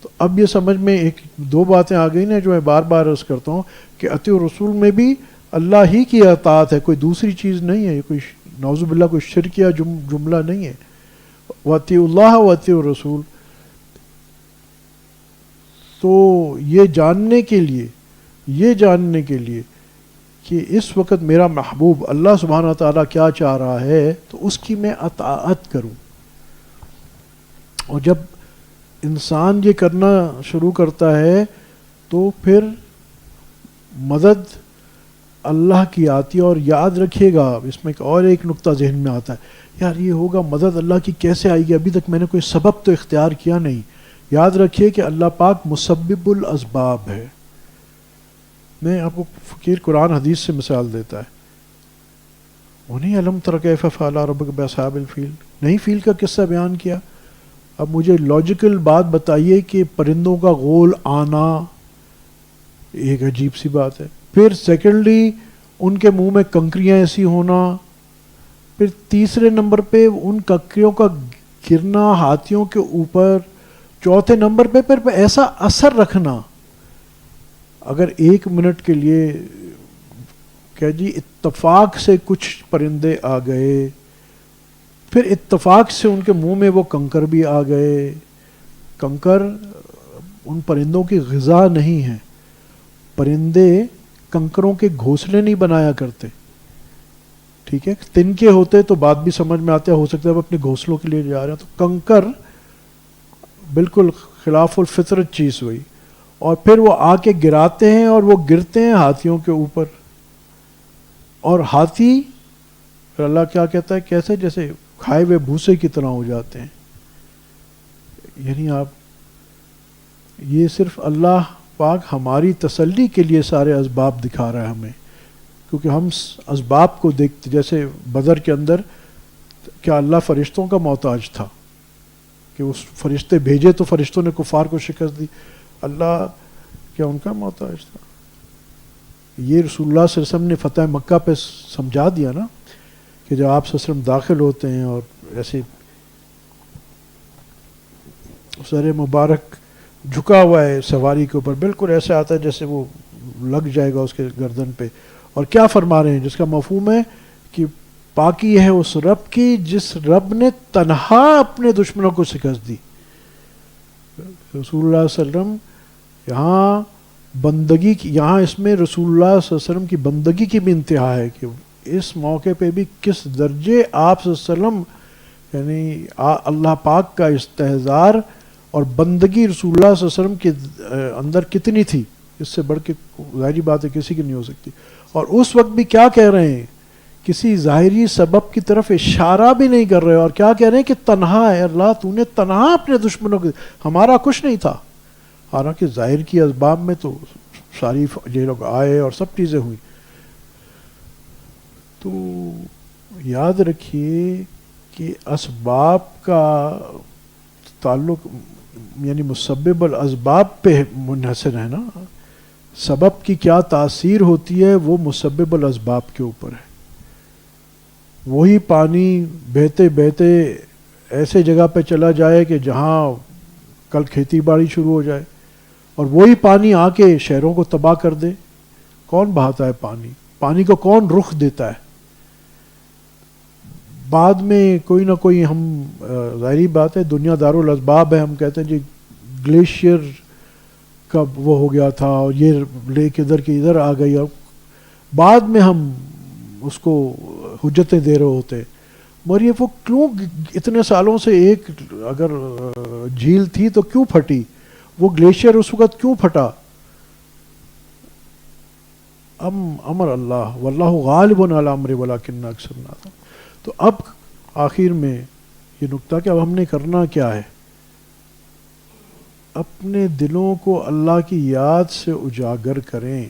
تو اب یہ سمجھ میں ایک دو باتیں آ گئی نا جو میں بار بار عرض کرتا ہوں کہ اطیعوا الرسول میں بھی اللہ ہی کی اطاعت ہے، کوئی دوسری چیز نہیں ہے، کوئی نعوذ باللہ کوئی شرکیہ جملہ نہیں ہے، وَأَطِيعُوا اللَّهَ وَأَطِيعُوا الرَّسُولَ۔ تو یہ جاننے کے لیے کہ اس وقت میرا محبوب اللہ سبحانہ وتعالیٰ کیا چاہ رہا ہے تو اس کی میں اطاعت کروں، اور جب انسان یہ کرنا شروع کرتا ہے تو پھر مدد اللہ کی آتی ہے۔ اور یاد رکھیے گا، اس میں ایک نقطہ ذہن میں آتا ہے، یار یہ ہوگا مدد اللہ کی کیسے آئے گی، ابھی تک میں نے کوئی سبب تو اختیار کیا نہیں۔ یاد رکھیے کہ اللہ پاک مسبب الاسباب ہے۔ میں آپ کو فقیر قرآن حدیث سے مثال دیتا ہے، انہیں علم تر کیف فعل ربک باصحاب الفیل، نہیں فیل کا قصہ بیان کیا۔ اب مجھے لاجیکل بات بتائیے کہ پرندوں کا غول آنا ایک عجیب سی بات ہے، پھر سیکنڈلی ان کے منہ میں کنکریاں ایسی ہونا، پھر تیسرے نمبر پہ ان کنکریوں کا گرنا ہاتھیوں کے اوپر، چوتھے نمبر پہ پھر ایسا اثر رکھنا، اگر 1 منٹ کے لیے کہ جی اتفاق سے کچھ پرندے آ گئے، پھر اتفاق سے ان کے منہ میں وہ کنکر بھی آ گئے۔ کنکر ان پرندوں کی غذا نہیں ہے، پرندے کنکروں کے گھونسلے نہیں بنایا کرتے، ٹھیک ہے، تنکے ہوتے تو بات بھی سمجھ میں آتا ہے، ہو سکتا ہے وہ اپنے گھونسلوں کے لیے جا رہے ہیں، تو کنکر بالکل خلاف الفطرت چیز ہوئی، اور پھر وہ آ کے گراتے ہیں اور وہ گرتے ہیں ہاتھیوں کے اوپر۔ اور ہاتھی پھر اللہ کیا کہتا ہے کیسے جیسے کھائے ہوئے بھوسے کی طرح ہو جاتے ہیں. یعنی آپ یہ صرف اللہ پاک ہماری تسلی کے لیے سارے اسباب دکھا رہا ہے ہمیں, کیونکہ ہم اسباب کو دیکھتے. جیسے بدر کے اندر کیا اللہ فرشتوں کا محتاج تھا کہ اس فرشتے بھیجے تو فرشتوں نے کفار کو شکست دی؟ اللہ کیا ان کا محتاج تھا؟ یہ رسول اللہ صلی اللہ علیہ وسلم نے فتح مکہ پہ سمجھا دیا نا کہ جب آپ صلی اللہ علیہ وسلم داخل ہوتے ہیں اور ایسے سر مبارک جھکا ہوا ہے سواری کے اوپر, بالکل ایسے آتا ہے جیسے وہ لگ جائے گا اس کے گردن پہ, اور کیا فرما رہے ہیں جس کا مفہوم ہے کہ پاکی ہے اس رب کی جس رب نے تنہا اپنے دشمنوں کو شکست دی. رسول اللہ صلی اللہ علیہ وسلم یہاں بندگی کی, یہاں اس میں رسول اللہ صلی اللہ علیہ وسلم کی بندگی کی بھی انتہا ہے کہ اس موقع پہ بھی کس درجے آپ صلی اللہ علیہ وسلم یعنی اللہ پاک کا استحضار اور بندگی رسول اللہ صلی اللہ علیہ وسلم کے اندر کتنی تھی, اس سے بڑھ کے ظاہری بات ہے کسی کی نہیں ہو سکتی. اور اس وقت بھی کیا کہہ رہے ہیں, کسی ظاہری سبب کی طرف اشارہ بھی نہیں کر رہے, اور کیا کہہ رہے ہیں کہ تنہا ہے اللہ, تو نے تنہا اپنے دشمنوں کے, ہمارا کچھ نہیں تھا. حالانکہ ظاہر کی اسباب میں تو ساری یہ لوگ آئے اور سب چیزیں ہوئی. تو یاد رکھیے کہ اسباب کا تعلق یعنی مسبب الاسباب پہ منحصر ہے نا, سبب کی کیا تاثیر ہوتی ہے وہ مسبب الاسباب کے اوپر ہے. وہی پانی بہتے بہتے ایسے جگہ پہ چلا جائے کہ جہاں کل کھیتی باڑی شروع ہو جائے, اور وہی پانی آ کے شہروں کو تباہ کر دے. کون بہاتا ہے پانی, پانی کو کون رخ دیتا ہے؟ بعد میں کوئی نہ کوئی, ہم ظاہری بات ہے دنیا دارالاسباب ہے, ہم کہتے ہیں جی گلیشیئر کا وہ ہو گیا تھا اور یہ لے کے ادھر کی ادھر آ گئی, اور بعد میں ہم اس کو حجتیں دے رہے ہوتے. مگر یہ وہ کیوں اتنے سالوں سے ایک اگر جھیل تھی تو کیوں پھٹی, وہ گلیشیئر اس وقت کیوں پھٹا؟ امر اللہ واللہ غالب علی امرہ ولکن اکثر الناس. تو اب آخر میں یہ نکتہ کہ اب ہم نے کرنا کیا ہے, اپنے دلوں کو اللہ کی یاد سے اجاگر کریں.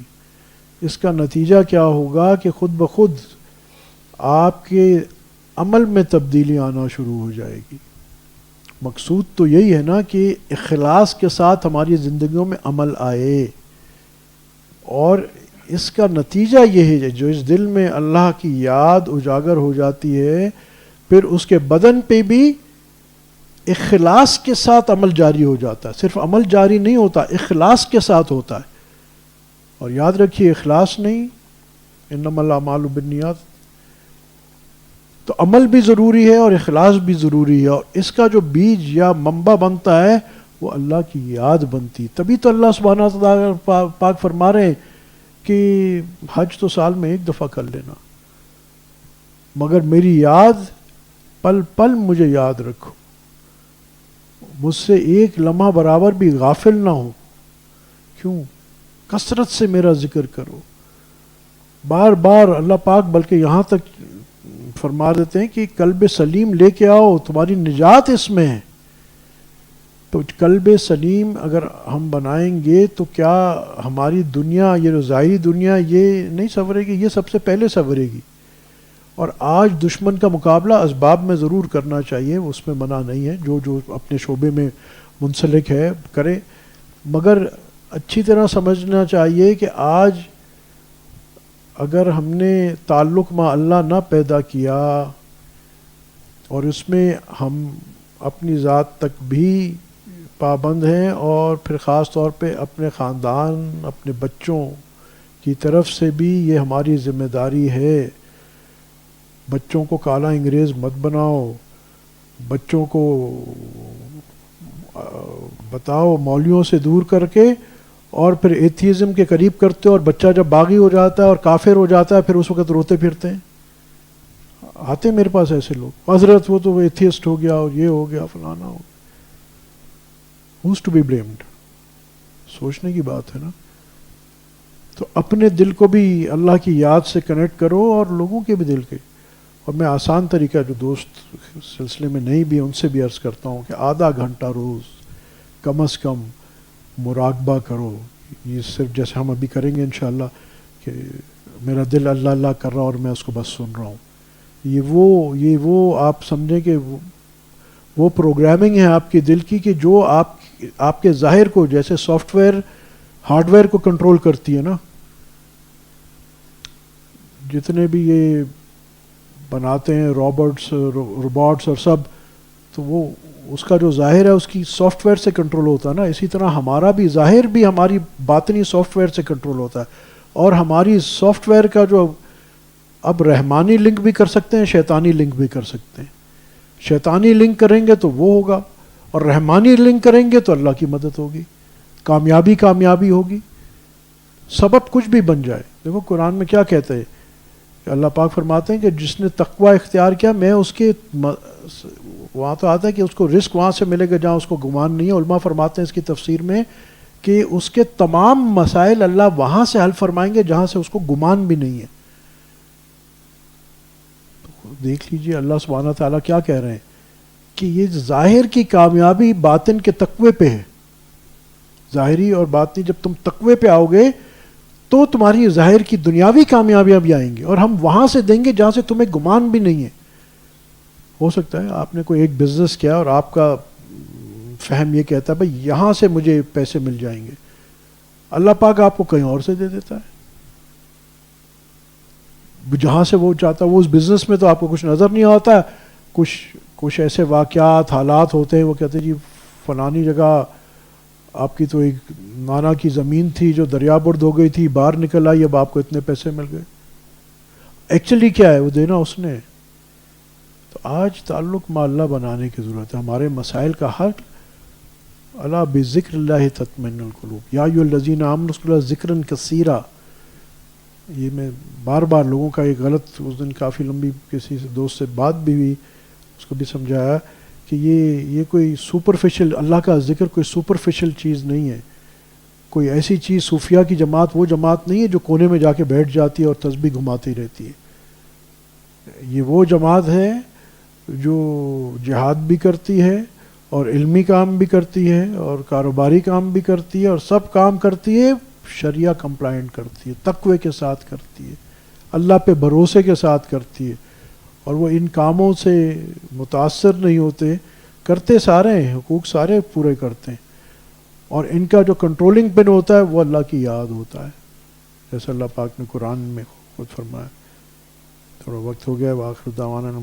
اس کا نتیجہ کیا ہوگا کہ خود بخود آپ کے عمل میں تبدیلی آنا شروع ہو جائے گی. مقصود تو یہی ہے نا کہ اخلاص کے ساتھ ہماری زندگیوں میں عمل آئے, اور اس کا نتیجہ یہ ہے جو اس دل میں اللہ کی یاد اجاگر ہو جاتی ہے, پھر اس کے بدن پہ بھی اخلاص کے ساتھ عمل جاری ہو جاتا ہے. صرف عمل جاری نہیں ہوتا, اخلاص کے ساتھ ہوتا ہے. اور یاد رکھیے اخلاص نہیں, انما الاعمال بالنیات, تو عمل بھی ضروری ہے اور اخلاص بھی ضروری ہے, اور اس کا جو بیج یا منبع بنتا ہے وہ اللہ کی یاد بنتی. تبھی تو اللہ سبحانہ و تعالیٰ پاک فرما رہے ہیں کہ حج تو سال میں ایک دفعہ کر لینا, مگر میری یاد پل پل مجھے یاد رکھو, مجھ سے ایک لمحہ برابر بھی غافل نہ ہو. کیوں؟ کثرت سے میرا ذکر کرو, بار بار. اللہ پاک بلکہ یہاں تک فرما دیتے ہیں کہ قلب سلیم لے کے آؤ, تمہاری نجات اس میں ہے. تو قلب سلیم اگر ہم بنائیں گے تو کیا ہماری دنیا, یہ جو ظاہری دنیا, یہ نہیں سنورے گی, یہ سب سے پہلے سنورے گی. اور آج دشمن کا مقابلہ اسباب میں ضرور کرنا چاہیے, اس میں منع نہیں ہے, جو اپنے شعبے میں منسلک ہے کرے, مگر اچھی طرح سمجھنا چاہیے کہ آج اگر ہم نے تعلق مع اللہ نہ پیدا کیا اور اس میں ہم اپنی ذات تک بھی پابند ہیں, اور پھر خاص طور پہ اپنے خاندان, اپنے بچوں کی طرف سے بھی یہ ہماری ذمہ داری ہے. بچوں کو کالا انگریز مت بناؤ, بچوں کو بتاؤ مولویوں سے دور کر کے, اور پھر ایتھیزم کے قریب کرتے ہو, اور بچہ جب باغی ہو جاتا ہے اور کافر ہو جاتا ہے پھر اس وقت روتے پھرتے ہیں. آتے میرے پاس ایسے لوگ, حضرت وہ تو ایتھیسٹ ہو گیا اور یہ ہو گیا فلانا ہو گیا. Who's to be blamed؟ سوچنے کی بات ہے نا. تو اپنے دل کو بھی اللہ کی یاد سے کنیکٹ کرو اور لوگوں کے بھی دل کے. اور میں آسان طریقہ جو دوست سلسلے میں نہیں بھی ان سے بھی عرض کرتا ہوں کہ آدھا گھنٹہ روز کم از کم مراقبہ کرو. یہ صرف جیسے ہم ابھی کریں گے انشاءاللہ کہ میرا دل اللہ اللہ کر رہا اور میں اس کو بس سن رہا ہوں. یہ وہ آپ سمجھیں کہ وہ پروگرامنگ ہے آپ کے دل کی کہ جو آپ کے ظاہر کو جیسے سافٹ ویئر ہارڈ ویئر کو کنٹرول کرتی ہے نا. جتنے بھی یہ بناتے ہیں روبوٹس اور سب، تو وہ اس کا جو ظاہر ہے اس کی سافٹ ویئر سے کنٹرول ہوتا ہے نا. اسی طرح ہمارا بھی ظاہر بھی ہماری باطنی سافٹ ویئر سے کنٹرول ہوتا ہے. اور ہماری سافٹ ویئر کا جو اب رحمانی لنک بھی کر سکتے ہیں، شیطانی لنک بھی کر سکتے ہیں. شیطانی لنک کریں گے تو وہ ہوگا، اور رحمانی لنک کریں گے تو اللہ کی مدد ہوگی، کامیابی ہوگی، سبب کچھ بھی بن جائے. دیکھو قرآن میں کیا کہتے ہیں کہ اللہ پاک فرماتے ہیں کہ جس نے تقوی اختیار کیا میں اس کے وہاں تو آتا ہے کہ اس کو رزق وہاں سے ملے گا جہاں اس کو گمان نہیں ہے. علماء فرماتے ہیں اس کی تفسیر میں کہ اس کے تمام مسائل اللہ وہاں سے حل فرمائیں گے جہاں سے اس کو گمان بھی نہیں ہے. دیکھ لیجئے اللہ سبحانہ تعالیٰ کیا کہہ رہے ہیں کہ یہ ظاہر کی کامیابی باطن کے تقوی پہ ہے. ظاہری اور باطنی جب تم تقوی پہ آؤ گے تو تمہاری ظاہر کی دنیاوی کامیابیاں بھی آئیں گی، اور ہم وہاں سے دیں گے جہاں سے تمہیں گمان بھی نہیں ہے. ہو سکتا ہے آپ نے کوئی ایک بزنس کیا اور آپ کا فہم یہ کہتا ہے بھائی یہاں سے مجھے پیسے مل جائیں گے، اللہ پاک آپ کو کہیں اور سے دے دیتا ہے جہاں سے وہ چاہتا ہے. وہ اس بزنس میں تو آپ کو کچھ نظر نہیں آتا، کچھ ایسے واقعات حالات ہوتے ہیں، وہ کہتے ہیں جی فلانی جگہ آپ کی تو ایک نانا کی زمین تھی جو دریا برد ہو گئی تھی، باہر نکل آئی، اب آپ کو اتنے پیسے مل گئے. ایکچولی کیا ہے وہ دینا اس نے. تو آج تعلق مع اللہ بنانے کی ضرورت ہے. ہمارے مسائل کا حل الا بذکر اللہ تطمئن القلوب یا ایھا الذین آمنوا اذکروا اللہ ذکرا کثیرا. یہ میں بار بار لوگوں کا ایک غلط، اس دن کافی لمبی کسی سے دوست سے بات بھی ہوئی، اس کو بھی سمجھایا کہ یہ کوئی سپرفیشل، اللہ کا ذکر کوئی سپرفیشل چیز نہیں ہے. کوئی ایسی چیز صوفیہ کی جماعت وہ جماعت نہیں ہے جو کونے میں جا کے بیٹھ جاتی ہے اور تسبیح گھماتی رہتی ہے. یہ وہ جماعت ہے جو جہاد بھی کرتی ہے اور علمی کام بھی کرتی ہے اور کاروباری کام بھی کرتی ہے اور سب کام کرتی ہے، شریعہ کمپلائنٹ کرتی ہے، تقوی کے ساتھ کرتی ہے، اللہ پہ بھروسے کے ساتھ کرتی ہے. اور وہ ان کاموں سے متاثر نہیں ہوتے، کرتے سارے ہیں، حقوق سارے پورے کرتے ہیں، اور ان کا جو کنٹرولنگ پن ہوتا ہے وہ اللہ کی یاد ہوتا ہے، جیسے اللہ پاک نے قرآن میں خود فرمایا. تھوڑا وقت ہو گیا. وآخر دعوانا